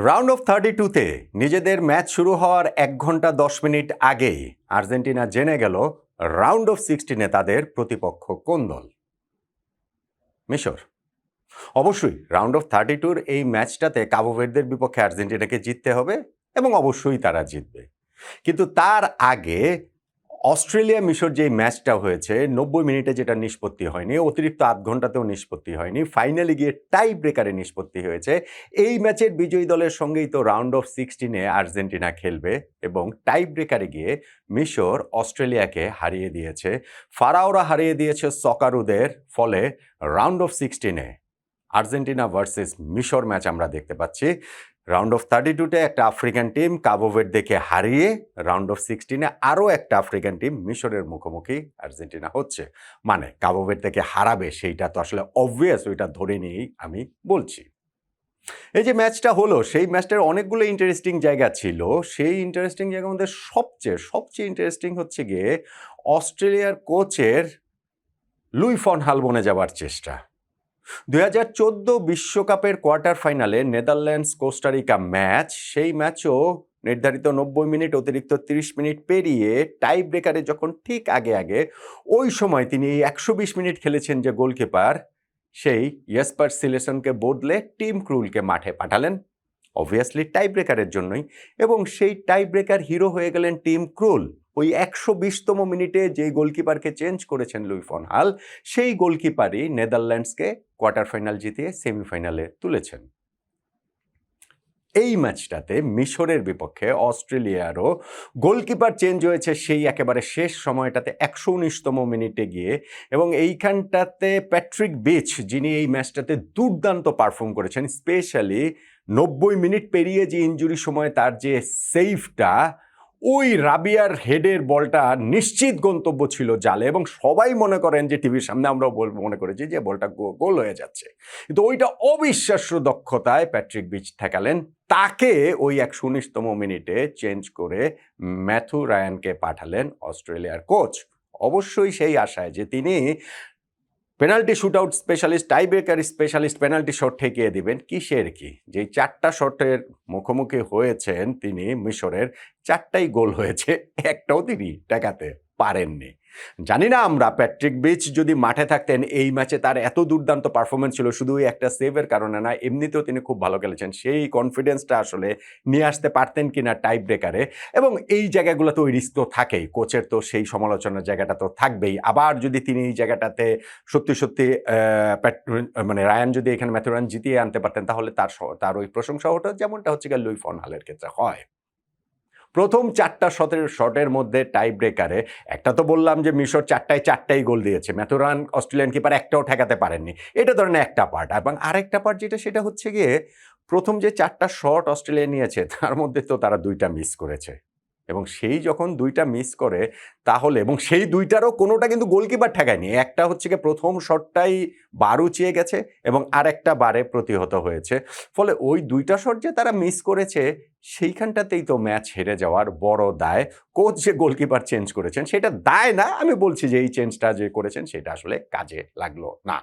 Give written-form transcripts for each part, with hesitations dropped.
Round of 32-তে নিজেদের match শুরু হওয়ার 1 ঘন্টা 10 মিনিট আগেই আর্জেন্টিনা জেনে গেল রাউন্ড অফ 16-এ তাদের প্রতিপক্ষ কোন দল। মিশর। অবশ্যই রাউন্ড অফ 32-র এই ম্যাচটাতে কাবো ভের্দের বিপক্ষে আর্জেন্টিনাকে জিততে হবে এবং অবশ্যই তারা জিতবে। কিন্তু তার আগে অস্ট্রেলিয়া মিশর যে ম্যাচটা হয়েছে 90 মিনিটে যেটা নিষ্পত্তি হয়নি, অতিরিক্ত আধ ঘন্টাতেও নিষ্পত্তি হয়নি, ফাইনালে গিয়ে টাই ব্রেকারে নিষ্পত্তি হয়েছে। এই ম্যাচের বিজয়ী দলের সঙ্গেই তো রাউন্ড অফ 16-এ আর্জেন্টিনা খেলবে এবং টাই ব্রেকারে গিয়ে মিশর অস্ট্রেলিয়াকে হারিয়ে দিয়েছে। ফারাওরা হারিয়ে দিয়েছে সকারুদের। ফলে রাউন্ড অফ 16-এ আর্জেন্টিনা ভার্সেস মিশর ম্যাচ আমরা দেখতে পাচ্ছি। রাউন্ড অফ 32-তে একটা আফ্রিকান টিম কাবো ভের্দেকে হারিয়ে রাউন্ড অফ 16-এ আরও একটা আফ্রিকান টিম মিশরের মুখোমুখি আর্জেন্টিনা হচ্ছে। মানে কাবো ভের্দেকে হারাবে সেইটা তো আসলে অবভিয়াস, ওইটা ধরে নিয়েই আমি বলছি। এই যে ম্যাচটা হলো, সেই ম্যাচটার অনেকগুলো ইন্টারেস্টিং জায়গা ছিল। সেই ইন্টারেস্টিং জায়গার মধ্যে সবচেয়ে ইন্টারেস্টিং হচ্ছে গিয়ে অস্ট্রেলিয়ার কোচের লুই ফন হাল বনে যাওয়ার চেষ্টা। 2014 বিশ্বকাপের কোয়ার্টার ফাইনালে নেদারল্যান্ডস কোস্টারিকা ম্যাচ, সেই ম্যাচও নির্ধারিত 90 মিনিট অতিরিক্ত 30 মিনিট পেরিয়ে টাই ব্রেকারে যখন ঠিক আগে ওই সময় তিনি 120 মিনিট খেলেছেন যে গোলকিপার, সেই ইয়েসপার সিলেসনকে বদলে টিম ক্রুলকে মাঠে পাঠালেন, অবভিয়াসলি টাই ব্রেকারের জন্যই। এবং সেই টাই ব্রেকার হিরো হয়ে গেলেন টিম ক্রুল। ওই 120তম মিনিটে যে গোলকিপারকে চেঞ্জ করেছেন লুই ফন হাল, সেই গোলকিপারই নেদারল্যান্ডসকে কোয়ার্টার ফাইনাল জিতিয়ে সেমিফাইনালে তুলেছেন। এই ম্যাচটাতে মিশরের বিপক্ষে অস্ট্রেলিয়ারও গোলকিপার চেঞ্জ হয়েছে সেই একেবারে শেষ সময়টাতে 119তম মিনিটে গিয়ে। এবং এইখানটাতে প্যাট্রিক বিচ, যিনি এই ম্যাচটাতে দুর্দান্ত পারফর্ম করেছেন, স্পেশালি 90 মিনিট পেরিয়ে যে ইনজুরি সময় তার যে সেভটা, ওই রাবিয়ার হেডের বলটা নিশ্চিত গন্তব্য ছিল জালে, এবং সবাই মনে করেন যে টিভির সামনে আমরাও মনে করেছি যে বলটা গোল হয়ে যাচ্ছে। কিন্তু ওইটা অবিশ্বাস্য দক্ষতায় প্যাট্রিক বিচ ঠেকালেন। তাকে ওই 119তম মিনিটে চেঞ্জ করে ম্যাথু রায়ানকে পাঠালেন অস্ট্রেলিয়ার কোচ, অবশ্যই সেই আশায় যে তিনি penalty shootout specialist, tie breaker specialist, penalty shot ঠেকিয়ে দিবেন। কিসের কি, যেই 4টা শটের মুখোমুখি হয়েছেন তিনি মিশরের, 4টাই গোল হয়েছে, একটাও তিনি ঠেকাতে পারেননি। জানি না আমরা প্যাট্রিক বিচ যদি মাঠে থাকতেন এই ম্যাচে তার এত দুর্দান্ত পারফরমেন্স ছিল, শুধু একটা সেভের কারণে না, এমনিতেও তিনি খুব ভালো খেলেছেন, সেই কনফিডেন্সটা আসলে নিয়ে আসতে পারতেন কিনা টাই ব্রেকারে। এবং এই জায়গাগুলো তো ওই রিস্ক তো থাকেই, কোচের তো সেই সমালোচনার জায়গাটা তো থাকবেই। আবার যদি তিনি এই জায়গাটাতে সত্যি মানে রায়ান যদি এখানে ম্যাথু রায়ান জিতিয়ে আনতে পারতেন, তাহলে তার ওই প্রশংসা হতো, যেমনটা হচ্ছে গিয়ে লুই ফন হালের ক্ষেত্রে হয়। প্রথম 4টা শটের মধ্যে টাই ব্রেকারে একটা তো বললাম যে মিশর 4টাই গোল দিয়েছে, ম্যাথু রায়ান অস্ট্রেলিয়ান কিপার একটাও ঠেকাতে পারেননি, এটা ধরেন একটা পার্ট। এবং আরেকটা পার্ট সেটা হচ্ছে গিয়ে প্রথম যে 4টা শট অস্ট্রেলিয়া নিয়েছে তার মধ্যে তো তারা 2টা মিস করেছে। এবং সেই যখন 2টা মিস করে তাহলে, এবং সেই 2টারও কোনোটা কিন্তু গোলকিপার ঠেকায়নি, একটা হচ্ছে গিয়ে প্রথম শটটাই বার উঁচিয়ে গেছে এবং আরেকটা বারে প্রতিহত হয়েছে। ফলে ওই 2টা শট যে তারা মিস করেছে, সেইখানটাতেই তো ম্যাচ হেরে যাওয়ার বড় দায়। কোচ যে গোলকিপার চেঞ্জ করেছেন সেটা দায় না, আমি বলছি যে এই চেঞ্জটা যে করেছেন সেটা আসলে কাজে লাগলো না।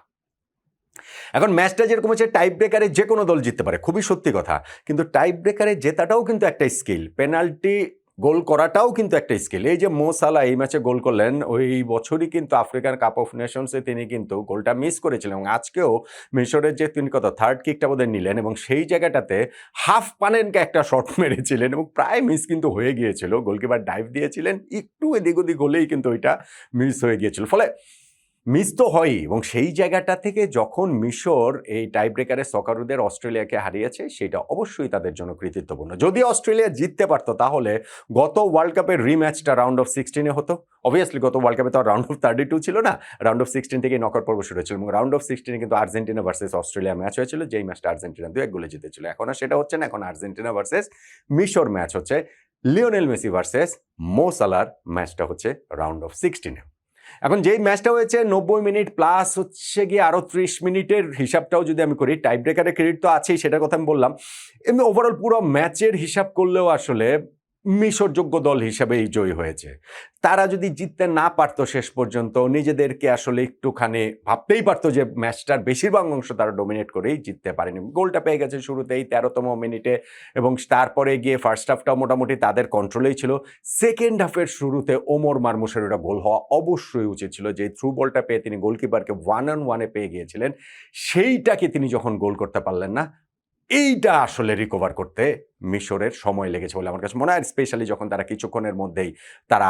এখন ম্যাচটা যেরকম হচ্ছে, টাই ব্রেকারে যে কোনো দল জিততে পারে, খুবই সত্যি কথা, কিন্তু টাই ব্রেকারে জেতাটাও কিন্তু একটা স্কিল, পেনাল্টি গোল করাটাও কিন্তু একটা স্কিল। এই যে মো সালাহ এই ম্যাচে গোল করলেন, ওই বছরই কিন্তু আফ্রিকান কাপ অফ নেশনসে তিনি কিন্তু গোলটা মিস করেছিলেন, এবং আজকেও মিশরের যে তিনি থার্ড কিকটা বোধহয় নিলেন, এবং সেই জায়গাটাতে হাফ পানেনকে একটা শট মেরেছিলেন এবং প্রায় মিস কিন্তু হয়ে গিয়েছিল, গোলকিপার ডাইভ দিয়েছিলেন, একটু এদিক ওদিক হলেই কিন্তু ওইটা মিস হয়ে গিয়েছিল। ফলে মিস তো হয়ই, এবং সেই জায়গাটা থেকে যখন মিশর এই টাই ব্রেকারে সকারুদের অস্ট্রেলিয়াকে হারিয়েছে, সেটা অবশ্যই তাদের জন্য কৃতিত্বপূর্ণ। যদি অস্ট্রেলিয়া জিততে পারতো তাহলে গত ওয়ার্ল্ড কাপের রিম্যাচটা রাউন্ড অফ 16-এ হতো। অবভিয়াসলি গত ওয়ার্ল্ড কাপে তো রাউন্ড অফ 32 ছিল না, রাউন্ড অফ 16 থেকেই নকআউট পর্ব শুরু হয়েছিল, এবং রাউন্ড অফ 16-এ কিন্তু আর্জেন্টিনা ভার্সেস অস্ট্রেলিয়া ম্যাচ হয়েছিল, যেই ম্যাচটা আর্জেন্টিনা 2-1 গোলে জিতেছিল। এখন আর সেটা হচ্ছে না, এখন আর্জেন্টিনা ভার্সেস মিশর ম্যাচ হচ্ছে, লিওনেল মেসি ভার্সেস মো সালার ম্যাচটা হচ্ছে রাউন্ড অফ 16-এ। এখন যেই ম্যাচটা হয়েছে 90 মিনিট প্লাস হচ্ছে গিয়ে আরও 30 মিনিটের হিসাবটাও যদি আমি করি, টাই ব্রেকারের ক্রেডিট তো আছেই, সেটার কথা আমি বললাম, এমনি ওভারঅল পুরো ম্যাচের হিসাব করলেও আসলে মিশর যোগ্য দল হিসেবেই জয়ী হয়েছে। তারা যদি জিততে না পারতো শেষ পর্যন্ত, নিজেদেরকে আসলে একটুখানি ভাবতেই পারতো যে ম্যাচটার বেশিরভাগ অংশ তারা ডমিনেট করেই জিততে পারেনি। গোলটা পেয়ে গেছে শুরুতেই ১৩তম মিনিটে এবং তারপরে গিয়ে ফার্স্ট হাফটাও মোটামুটি তাদের কন্ট্রোলেই ছিল। সেকেন্ড হাফের শুরুতে ওমর মারমুশের ওটা গোল হওয়া অবশ্যই উচিত ছিল। যে থ্রু বলটা পেয়ে তিনি গোলকিপারকে 1 on 1 এ পেয়ে গিয়েছিলেন, সেইটাকে তিনি যখন গোল করতে পারলেন না, এইটা আসলে রিকভার করতে মিশরের সময় লেগেছে বলে আমার কাছে মনে হয়। স্পেশালি যখন তারা কিছুক্ষণের মধ্যেই তারা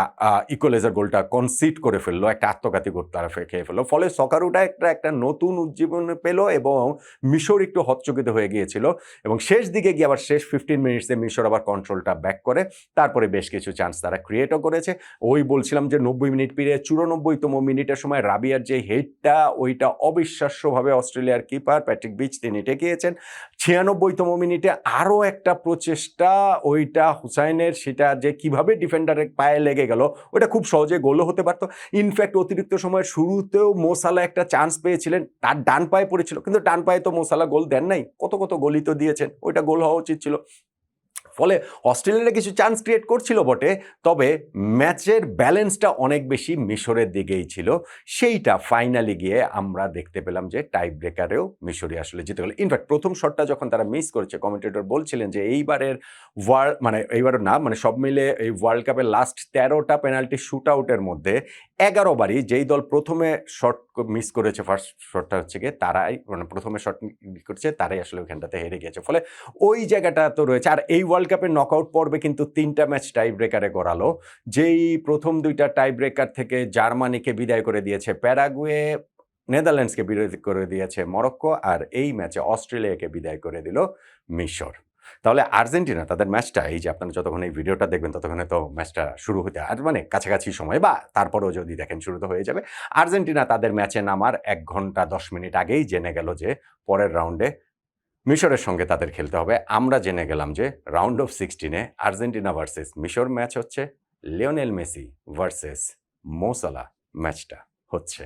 ইকুয়ালাইজার গোলটা কনসিড করে ফেললো, একটা আত্মঘাতী গোল তারা খেয়ে ফেললো। ফলে সকারুটা একটা নতুন উজ্জীবন পেল এবং মিশর একটু হতচকিত হয়ে গিয়েছিল এবং শেষ দিকে গিয়ে আবার শেষ 15 মিনিটসে মিশর আবার কন্ট্রোলটা ব্যাক করে তারপরে বেশ কিছু চান্স তারা ক্রিয়েটও করেছে। ওই বলছিলাম যে 90 মিনিট পেরিয়ে 94তম মিনিটের সময় রাবিয়ার যে হেডটা, ওইটা অবিশ্বাস্যভাবে অস্ট্রেলিয়ার কিপার প্যাট্রিক বিচ তিনি ঠেকিয়েছেন। 96তম মিনিটে আরও একটা প্রচেষ্টা, ওইটা হুসাইনের, সেটা যে কিভাবে ডিফেন্ডারের পায়ে লেগে গেল, ওটা খুব সহজে গোলও হতে পারতো। ইনফ্যাক্ট অতিরিক্ত সময়ের শুরুতেও মোসালা একটা চান্স পেয়েছিলেন, তার ডান পায়ে পড়েছিল, কিন্তু ডান পায়ে তো মোসালা গোল দেন নাই, কত গোলই তো দিয়েছেন, ওইটা গোল হওয়া উচিত ছিল। ফলে অস্ট্রেলিয়ারা কিছু চান্স ক্রিয়েট করছিল বটে, তবে ম্যাচের ব্যালেন্সটা অনেক বেশি মিশরের দিকেই ছিল। সেইটা ফাইনালি গিয়ে আমরা দেখতে পেলাম যে টাই ব্রেকারেও মিশরই আসলে জিতে গেল। ইনফ্যাক্ট প্রথম শটটা যখন তারা মিস করেছে, কমেন্টেটর বলছিলেন যে এইবারের সব মিলে এই ওয়ার্ল্ড কাপের লাস্ট 13টা পেনাল্টি শুট আউটের মধ্যে 11 বারই যেই দল প্রথমে শট মিস করেছে, ফার্স্ট শটটা হচ্ছে গিয়ে তারাই, প্রথমে শট করেছে তারাই আসলে ওইখানটাতে হেরে গিয়েছে। ফলে ওই জায়গাটা তো রয়েছে। আর এই ওয়ার্ল্ড কাপের নকআউট পর্বে কিন্তু 3টা ম্যাচ টাই ব্রেকারে গড়ালো। যেই প্রথম 2টা টাই ব্রেকার থেকে জার্মানিকে বিদায় করে দিয়েছে প্যারাগুয়ে, নেদারল্যান্ডসকে বিদায় করে দিয়েছে মরক্কো, আর এই ম্যাচে অস্ট্রেলিয়াকে বিদায় করে দিল মিশর। তাহলে আর্জেন্টিনা তাদের ম্যাচটা, এই যে আপনারা যতক্ষণ এই ভিডিওটা দেখবেন ততক্ষণে তো ম্যাচটা শুরু হতে আর কাছাকাছি সময়, বা তারপরেও যদি দেখেন শুরু তো হয়ে যাবে। আর্জেন্টিনা তাদের ম্যাচে নামার 1 ঘন্টা 10 মিনিট আগেই জেনে গেল যে পরের রাউন্ডে মিশরের সঙ্গে তাদের খেলতে হবে। আমরা জেনে গেলাম যে রাউন্ড অফ 16-এ আর্জেন্টিনা ভার্সেস মিশর ম্যাচ হচ্ছে, লিওনেল মেসি ভার্সেস মো সালাহ ম্যাচটা হচ্ছে।